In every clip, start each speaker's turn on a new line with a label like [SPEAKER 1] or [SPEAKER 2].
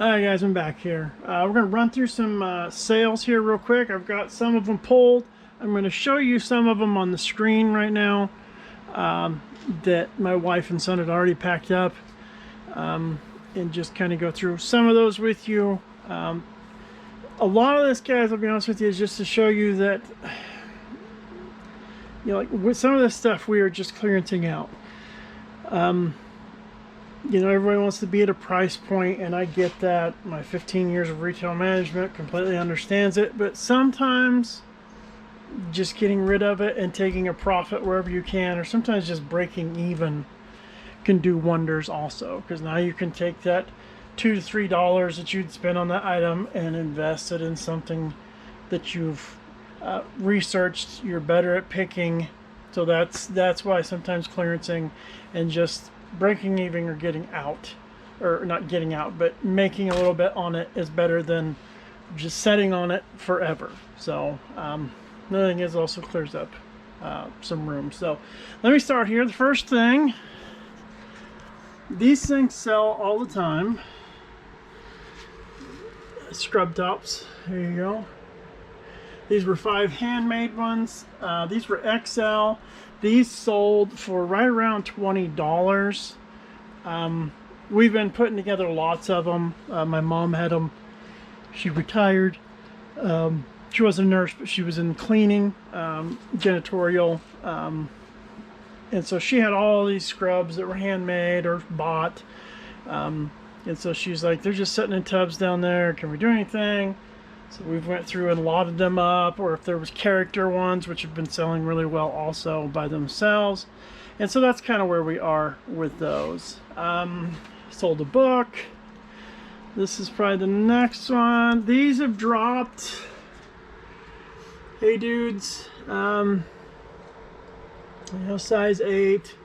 [SPEAKER 1] Alright guys, I'm back here. We're going to run through some sales here real quick. I've got some of them pulled. I'm going to show you some of them on the screen right now that my wife and son had already packed up, and just kind of go through some of those with you. A lot of this, guys, I'll be honest with you, is just to show you that, you know, like with some of this stuff we are just clearancing out. You know, everybody wants to be at a price point, and I get that. My 15 years of retail management completely understands it, but sometimes just getting rid of it and taking a profit wherever you can, or sometimes just breaking even, can do wonders also, because now you can take that $2 to $3 that you'd spend on that item and invest it in something that you've researched, you're better at picking. So that's why sometimes clearancing and just breaking even or getting out, or not getting out, but making a little bit on it is better than just setting on it forever. So another thing is also clears up some room. So let me start here. The first thing, these things sell all the time. Scrub tops, there you go. These were 5 handmade ones. These were XL. These sold for right around $20. We've been putting together lots of them. My mom had them. She retired. She wasn't a nurse, but she was in cleaning, janitorial. And so she had all these scrubs that were handmade or bought. And so she's like, they're just sitting in tubs down there. Can we do anything? So we've went through and loaded them up, or if there was character ones, which have been selling really well also by themselves. And so that's kind of where we are with those. Sold a book. This is probably the next one. These have dropped. Hey dudes, you know, size 8.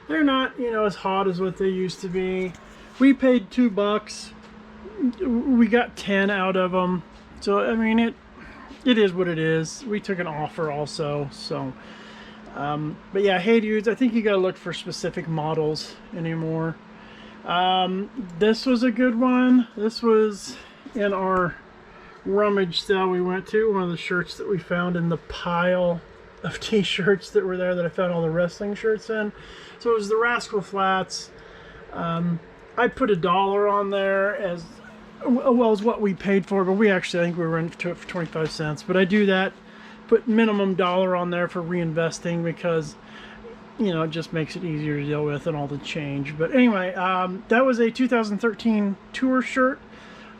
[SPEAKER 1] They're not, you know, as hot as what they used to be. We paid $2. We got 10 out of them. So, I mean, it is what it is. We took an offer also, so. But yeah, hey dudes, I think you gotta look for specific models anymore. This was a good one. This was in our rummage sale we went to. One of the shirts that we found in the pile of t-shirts that were there that I found all the wrestling shirts in. So it was the Rascal Flatts. I put $1 on there as well as what we paid for, but we actually, I think we were into it for 25 cents. But I do that, put minimum $1 on there for reinvesting, because, you know, it just makes it easier to deal with and all the change. But anyway, that was a 2013 tour shirt.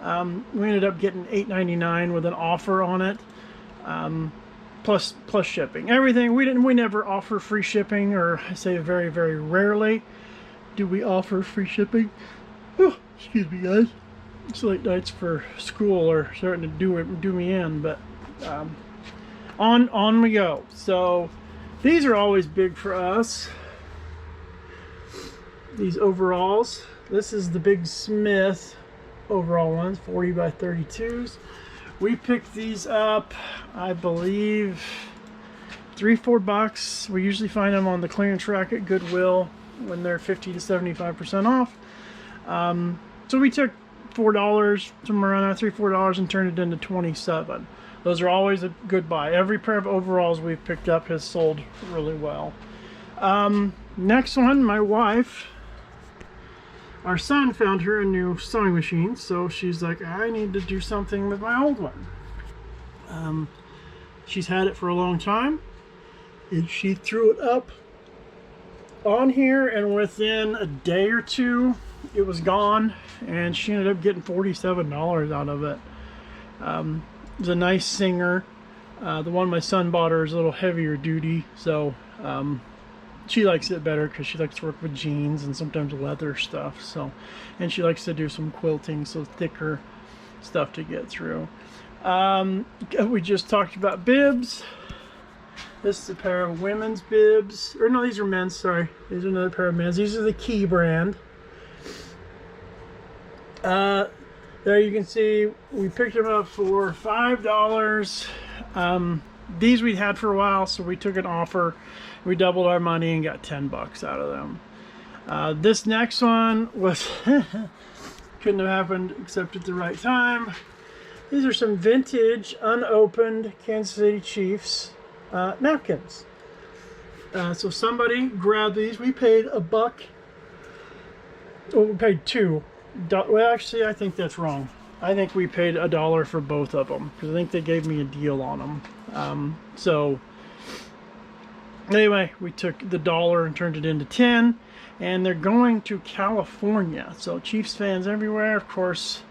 [SPEAKER 1] We ended up getting $8.99 with an offer on it, plus shipping. Everything, we never offer free shipping, or I say very, very rarely do we offer free shipping. Oh, excuse me, guys. It's late nights for school are starting to do me in, but on we go. So these are always big for us. These overalls. This is the Big Smith overall ones, 40 by 32s. We picked these up, I believe, $3-4. We usually find them on the clearance rack at Goodwill when they're 50 to 75% off. So we took $4, somewhere around there, $3-4, and turned it into 27. Those are always a good buy. Every pair of overalls we've picked up has sold really well. Next one, my wife, our son found her a new sewing machine, so she's like, I need to do something with my old one. She's had it for a long time, and she threw it up on here, and within a day or two it was gone, and she ended up getting $47 out of it. It was a nice Singer. The one my son bought her is a little heavier duty, so she likes it better because she likes to work with jeans and sometimes leather stuff. So, and she likes to do some quilting, so thicker stuff to get through. We just talked about bibs. This is a pair of women's bibs, or no, these are men's, sorry. These are another pair of men's. These are the Key brand. There you can see we picked them up for $5. These we had for a while, so we took an offer. We doubled our money and got $10 out of them. This next one was couldn't have happened except at the right time. These are some vintage, unopened Kansas City Chiefs napkins. So somebody grabbed these. We paid $1. Well, we paid $2. Well, actually, I think that's wrong. I think we paid $1 for both of them because I think they gave me a deal on them. So anyway, we took the $1 and turned it into 10, and they're going to California. So Chiefs fans everywhere, of course.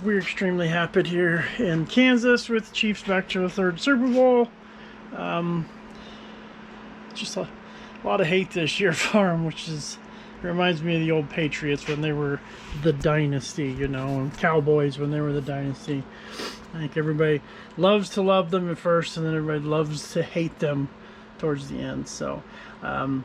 [SPEAKER 1] We're extremely happy here in Kansas with the Chiefs back to the 3rd Super Bowl. Just a lot of hate this year for them, which reminds me of the old Patriots when they were the dynasty, you know, and Cowboys when they were the dynasty. I think everybody loves to love them at first, and then everybody loves to hate them towards the end. So I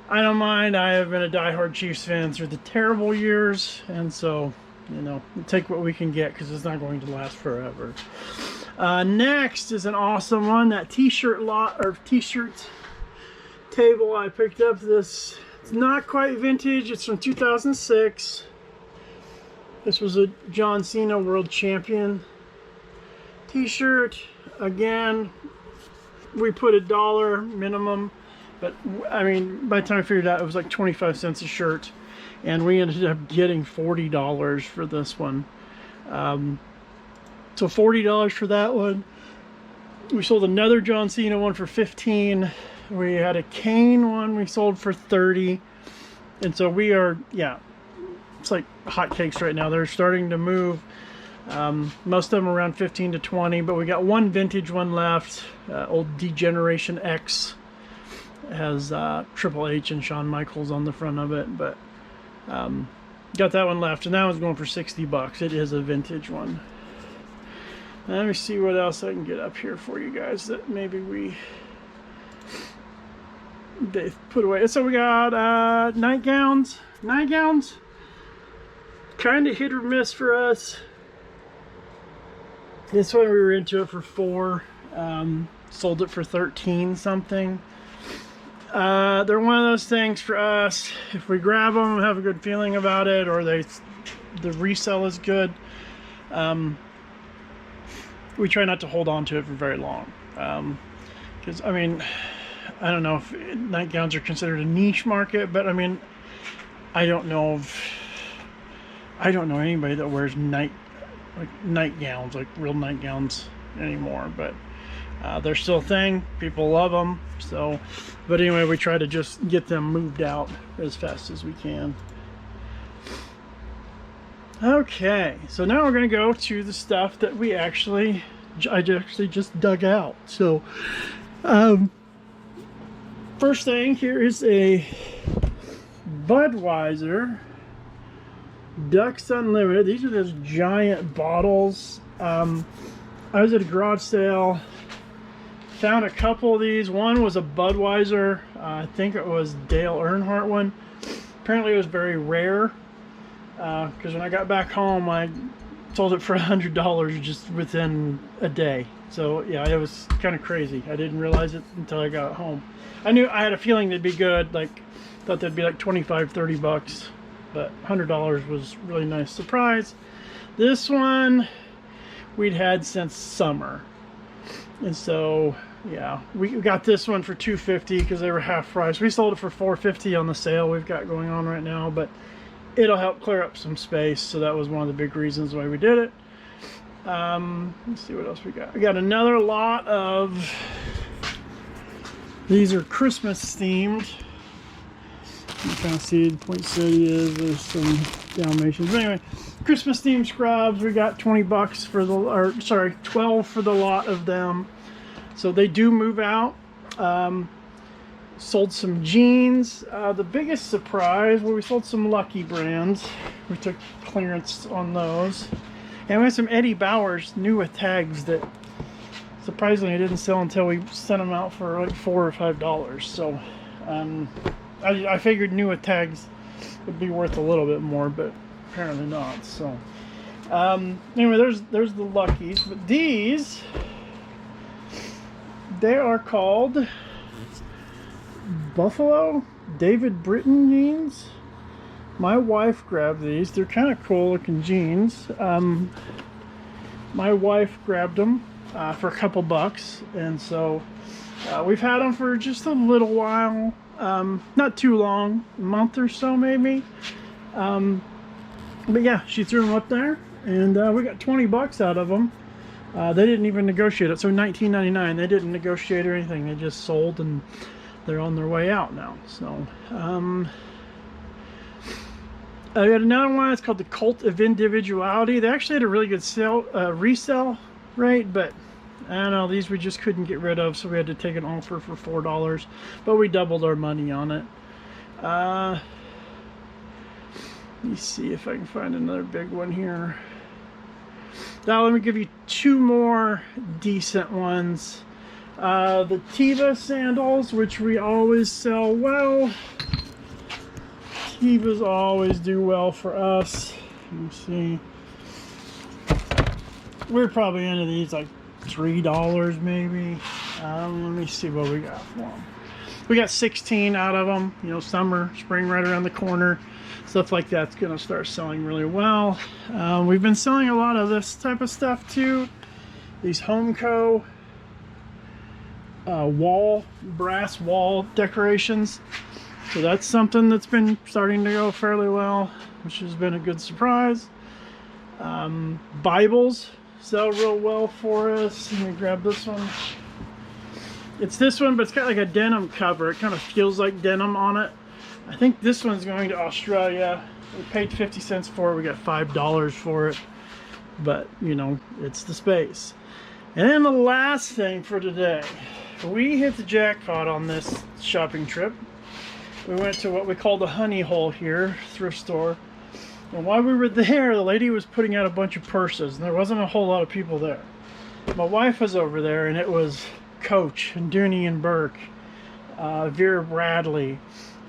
[SPEAKER 1] don't mind. I have been a diehard Chiefs fan through the terrible years, and so, you know, we'll take what we can get because it's not going to last forever. Next is an awesome one. That t-shirt table I picked up. This, it's not quite vintage. It's from 2006. This was a John Cena World Champion t-shirt. Again, we put $1 minimum, but I mean, by the time I figured out, it was like 25 cents a shirt, and we ended up getting $40 for this one. So $40 for that one. We sold another John Cena one for $15. We had a Kane one we sold for $30. And so we are, yeah, it's like hotcakes right now. They're starting to move. Most of them around 15 to 20, but we got one vintage one left. Old D-Generation X. It has Triple H and Shawn Michaels on the front of it, but got that one left, and that one's going for $60. It is a vintage one. Let me see what else I can get up here for you guys that maybe they put away. So we got nightgowns. Nightgowns, kind of hit or miss for us. This one we were into it for $4. Sold it for 13 something. They're one of those things for us. If we grab them and have a good feeling about it, or the resale is good, we try not to hold on to it for very long. Because, I mean, I don't know if nightgowns are considered a niche market, but I mean, I don't know anybody that wears nightgowns, like real nightgowns anymore, but they're still a thing. People love them. So, but anyway, we try to just get them moved out as fast as we can. Okay, so now we're going to go to the stuff that I actually just dug out. So, first thing here is a Budweiser Ducks Unlimited. These are those giant bottles. I was at a garage sale, found a couple of these. One was a Budweiser. I think it was Dale Earnhardt one. Apparently it was very rare. Because when I got back home, I sold it for $100 just within a day. So yeah, it was kind of crazy. I didn't realize it until I got home. I had a feeling they'd be good. Like, thought they'd be like 25, 30 bucks, but $100 was a really nice surprise. This one we'd had since summer, and so yeah, we got this one for $2.50 because they were half price. We sold it for $4.50 on the sale we've got going on right now, but it'll help clear up some space, so that was one of the big reasons why we did it. Let's see what else we got. We got another lot of, these are Christmas themed. You kind of see the poinsettias, there's some Dalmatians. But anyway, Christmas themed scrubs. We got 20 bucks for the, or sorry, 12 for the lot of them. So they do move out. Sold some jeans. The biggest surprise, well, we sold some Lucky brands. We took clearance on those. And we had some Eddie Bauer's new with tags that surprisingly didn't sell until we sent them out for like $4 or $5. So I figured new with tags would be worth a little bit more, but apparently not. So anyway, there's the Luckies. But these, they are called Buffalo David Britton jeans. My wife grabbed these. They're kind of cool looking jeans. My wife grabbed them for a couple bucks, and so we've had them for just a little while. Not too long, a month or so maybe. But yeah, she threw them up there, and we got 20 bucks out of them. They didn't even negotiate it, so $19.99. They didn't negotiate or anything. They just sold, and they're on their way out now. So I got another one. It's called the Cult of Individuality. They actually had a really good resale rate, but I don't know, these we just couldn't get rid of, so we had to take an offer for $4, but we doubled our money on it. Let me see if I can find another big one here. Now let me give you two more decent ones. The Teva sandals, which we always sell well. Tevas always do well for us. Let me see. We're probably into these like $3 maybe. Let me see what we got for them. We got 16 out of them. You know, summer, spring right around the corner. Stuff like that's going to start selling really well. We've been selling a lot of this type of stuff too. These Homeco brass wall decorations. So that's something that's been starting to go fairly well, which has been a good surprise. Bibles sell real well for us. Let me grab this one. It's this one, but it's got like a denim cover. It kind of feels like denim on it. I think this one's going to Australia. We paid 50 cents for it. We got $5 for it. But, you know, it's the space. And then the last thing for today. We hit the jackpot on this shopping trip. We went to what we call the Honey Hole here, thrift store. And while we were there, the lady was putting out a bunch of purses, and there wasn't a whole lot of people there. My wife was over there, and it was Coach and Dooney and Burke, Vera Bradley,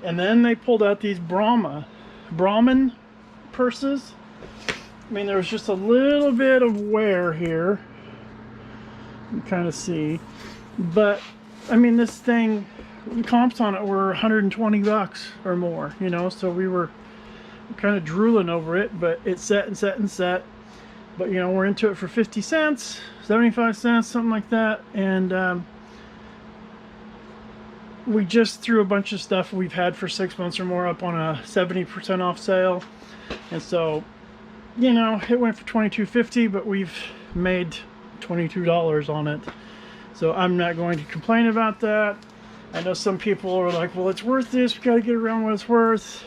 [SPEAKER 1] and then they pulled out these Brahmin purses. I mean, there was just a little bit of wear here. You can kind of see, but I mean, this thing, the comps on it were 120 bucks or more, you know, so we were kind of drooling over it, but it set and set and set. But you know, we're into it for 50 cents, 75 cents, something like that. And we just threw a bunch of stuff we've had for 6 months or more up on a 70% off sale. And so, you know, it went for $22.50, but we've made $22 on it. So I'm not going to complain about that. I know some people are like, well, it's worth this. We got to get around what it's worth.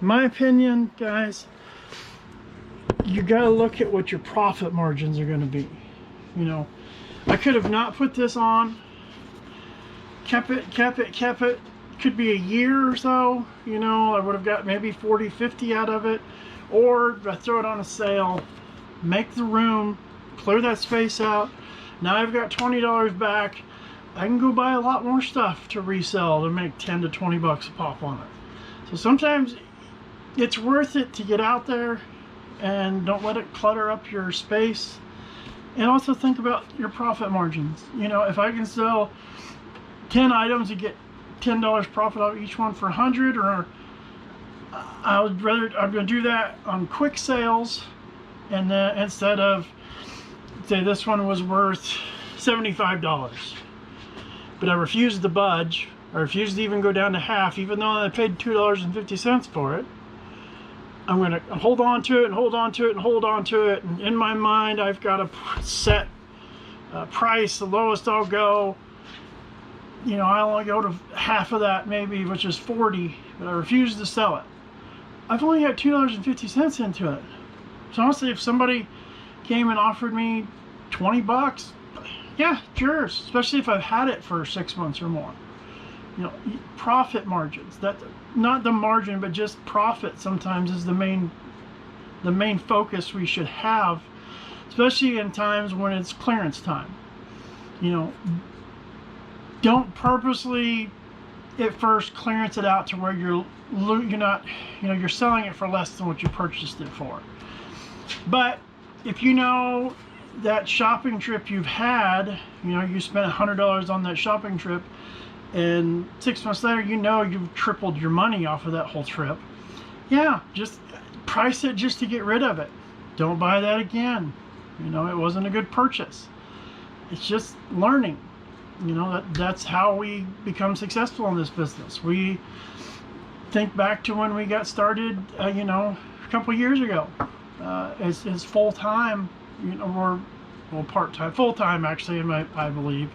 [SPEAKER 1] In my opinion, guys, you got to look at what your profit margins are going to be. You know, I could have not put this on, kept it. Could be a year or so, you know, I would have got maybe 40, 50 out of it. Or I throw it on a sale, make the room, clear that space out. Now I've got $20 back. I can go buy a lot more stuff to resell to make 10 to 20 bucks a pop on it. So sometimes it's worth it to get out there and don't let it clutter up your space. And also think about your profit margins. You know, if I can sell 10 items and get $10 profit out of each one for 100, or I'm going to do that on quick sales, and then instead of, say this one was worth $75, but I refused to budge. I refused to even go down to half, even though I paid $2.50 for it. I'm going to hold on to it and hold on to it and hold on to it. And in my mind, I've got a set price, the lowest I'll go. You know, I'll only go to half of that maybe, which is 40, but I refuse to sell it. I've only got $2.50 into it. So honestly, if somebody came and offered me 20 bucks, yeah, it's yours, especially if I've had it for 6 months or more. You know, profit margins, that, not the margin, but just profit sometimes is the main focus we should have, especially in times when it's clearance time. You know, don't purposely at first clearance it out to where you're not, you know, you're selling it for less than what you purchased it for. But if you know that shopping trip you've had, you know, you spent $100 on that shopping trip, and 6 months later, you know, you've tripled your money off of that whole trip. yeah, just price it just to get rid of it. Don't buy that again. You know, it wasn't a good purchase. It's just learning. You know, that's how we become successful in this business. We think back to when we got started, you know, a couple years ago, as full time, you know, or well, part time, full time actually, I believe,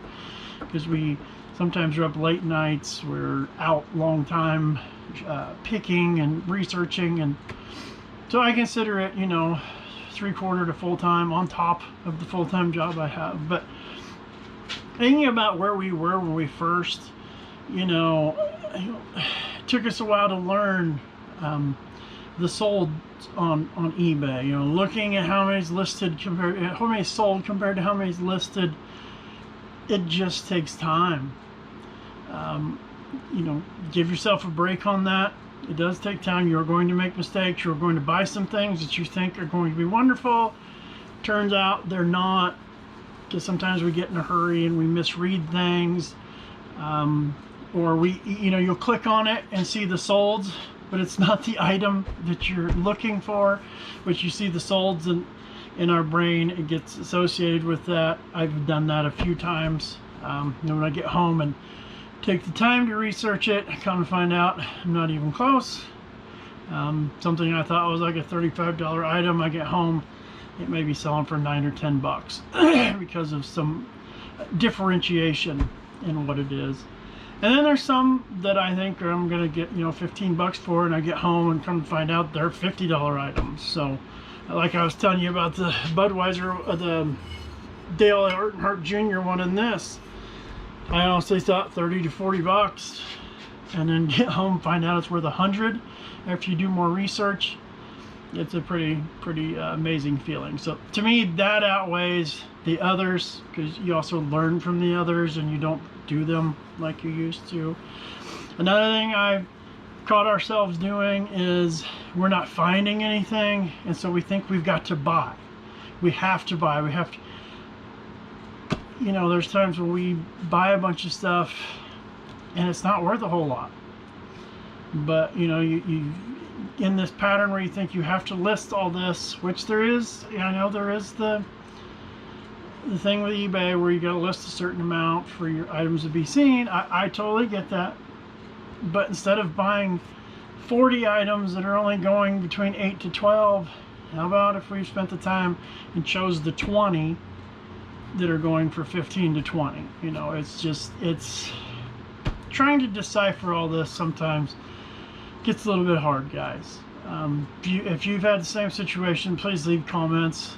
[SPEAKER 1] because we sometimes are up late nights. We're out long time picking and researching, and so I consider it, you know, 3/4 to full time on top of the full time job I have. But thinking about where we were when we first, you know, it took us a while to learn the sold on eBay. You know, looking at how many's listed compared, how many sold compared to how many's listed. It just takes time. You know, give yourself a break on that. It does take time. You're going to make mistakes. You're going to buy some things that you think are going to be wonderful. Turns out they're not, because sometimes we get in a hurry and we misread things. Or we, you know, you'll click on it and see the solds, but it's not the item that you're looking for. But you see the solds, and in our brain it gets associated with that. I've done that a few times. You know, when I get home and take the time to research it, I come to find out I'm not even close. Something I thought was like a $35 item, I get home, it may be selling for $9 or $10 because of some differentiation in what it is. And then there's some that I think I'm gonna get, you know, $15 for, and I get home and come to find out they're $50 items. So, like I was telling you about the Budweiser, the Dale Earnhardt Jr. one in this, I honestly thought 30 to 40 bucks, and then get home and find out it's worth 100 after you do more research. It's a pretty amazing feeling. So to me, that outweighs the others, because you also learn from the others and you don't do them like you used to. Another thing I've caught ourselves doing is we're not finding anything, and so we think we've got to buy. We have to buy. We have to. You know, there's times when we buy a bunch of stuff and it's not worth a whole lot. But you know, you in this pattern where you think you have to list all this, which there is. I know there is the thing with eBay where you got to list a certain amount for your items to be seen. I totally get that. But instead of buying 40 items that are only going between 8 to 12, how about if we spent the time and chose the 20 that are going for 15 to 20? You know, it's trying to decipher all this sometimes gets a little bit hard, guys. If you've had the same situation, please leave comments.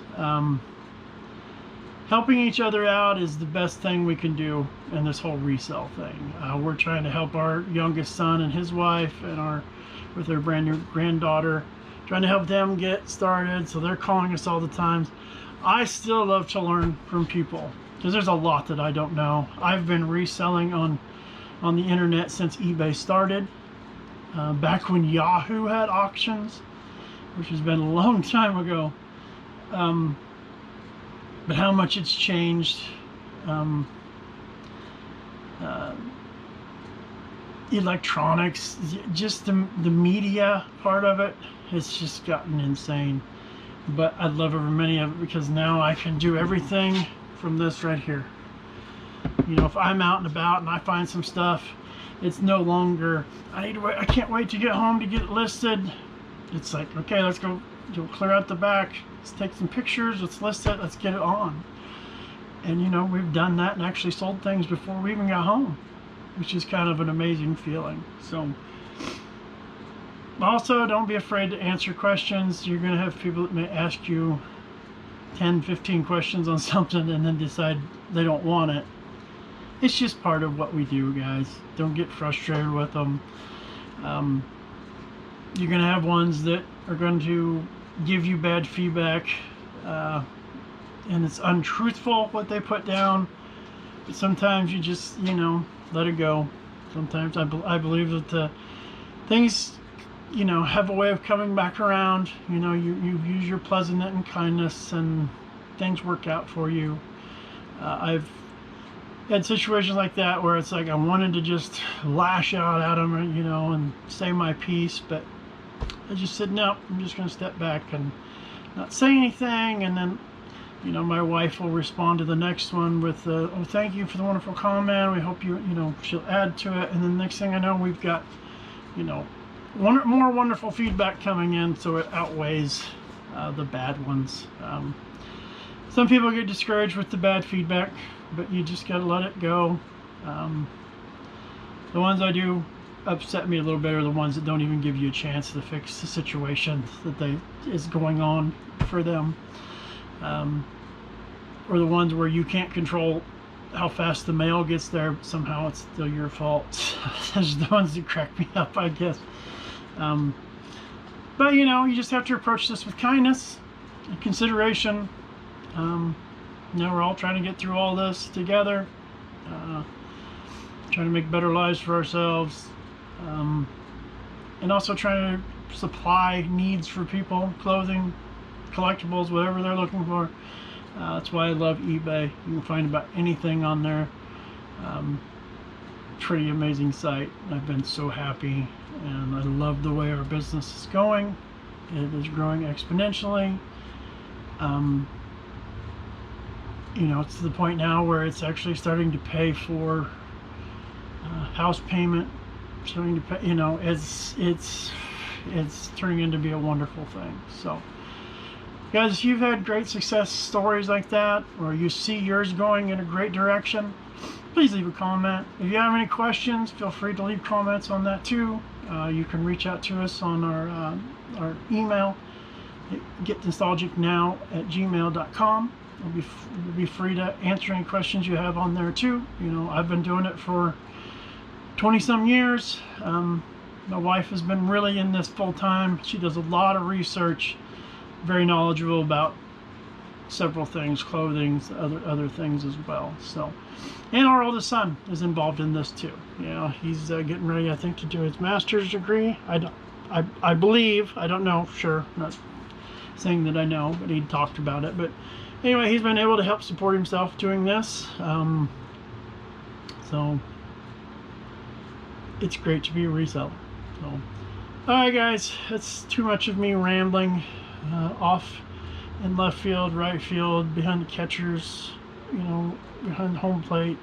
[SPEAKER 1] Helping each other out is the best thing we can do in this whole resale thing. We're trying to help our youngest son and his wife, and with their brand new granddaughter, trying to help them get started. So they're calling us all the time. I still love to learn from people, because there's a lot that I don't know. I've been reselling on the internet since eBay started, back when Yahoo had auctions, which has been a long time ago. But how much it's changed. Electronics, just the media part of it has just gotten insane. But I love every minute of it, because now I can do everything from this right here. You know, if I'm out and about and I find some stuff, it's no longer, I need to wait, I can't wait to get home to get it listed. It's like, okay, let's go, you'll clear out the back, let's take some pictures, let's list it, let's get it on. And you know, we've done that and actually sold things before we even got home, which is kind of an amazing feeling. So also, don't be afraid to answer questions. You're going to have people that may ask you 10, 15 questions on something and then decide they don't want it. It's just part of what we do, guys. Don't get frustrated with them. You're going to have ones that are going to give you bad feedback, and it's untruthful what they put down. But sometimes you just, you know, let it go. Sometimes I believe that things, you know, have a way of coming back around. You know, you use your pleasantness and kindness, and things work out for you. I've had situations like that where it's like I wanted to just lash out at them, you know, and say my piece, but I just said, no, I'm just going to step back and not say anything. And then, you know, my wife will respond to the next one with, oh, thank you for the wonderful comment. We hope you know, she'll add to it. And then the next thing I know, we've got, you know, more wonderful feedback coming in, so it outweighs the bad ones. Some people get discouraged with the bad feedback, but you just got to let it go. The ones I do upset me a little bit are the ones that don't even give you a chance to fix the situation that is going on for them, or the ones where you can't control how fast the mail gets there, but somehow it's still your fault. Those are the ones that crack me up, I guess. But you know, you just have to approach this with kindness and consideration. You know, we're all trying to get through all this together, trying to make better lives for ourselves, and also trying to supply needs for people, clothing, collectibles, whatever they're looking for. That's why I love eBay. You can find about anything on there. Pretty amazing site. I've been so happy, and I love the way our business is going. It is growing exponentially. You know, it's to the point now where it's actually starting to pay for house payment. Starting to pay, you know, it's turning into be a wonderful thing. So, guys, if you've had great success stories like that, or you see yours going in a great direction, please leave a comment. If you have any questions, feel free to leave comments on that too. You can reach out to us on our email, getnostalgicnow@gmail.com. We'll be free to answer any questions you have on there too. You know, I've been doing it for 20 some years. My wife has been really in this full time. She does a lot of research, very knowledgeable about several things, clothing, other things as well. So, and our oldest son is involved in this too. You know, he's getting ready, I think, to do his master's degree. I believe, I don't know for sure, not saying that I know, but he talked about it. But anyway, he's been able to help support himself doing this. So it's great to be a reseller. So, all right, guys, that's too much of me rambling off in left field, right field, behind the catchers, you know, behind the home plate.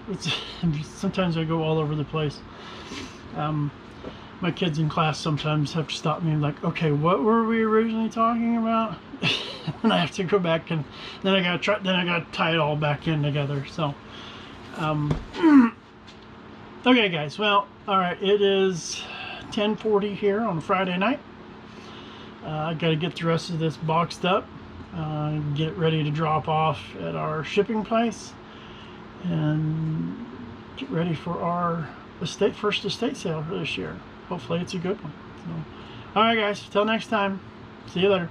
[SPEAKER 1] Sometimes I go all over the place. My kids in class sometimes have to stop me and like, okay, what were we originally talking about? And I have to go back, and then I gotta tie it all back in together. So, okay, guys. Well, all right. It is 10:40 here on a Friday night. I got to get the rest of this boxed up, get ready to drop off at our shipping place, and get ready for our first estate sale for this year. Hopefully, it's a good one. So, all right, guys. Till next time. See you later.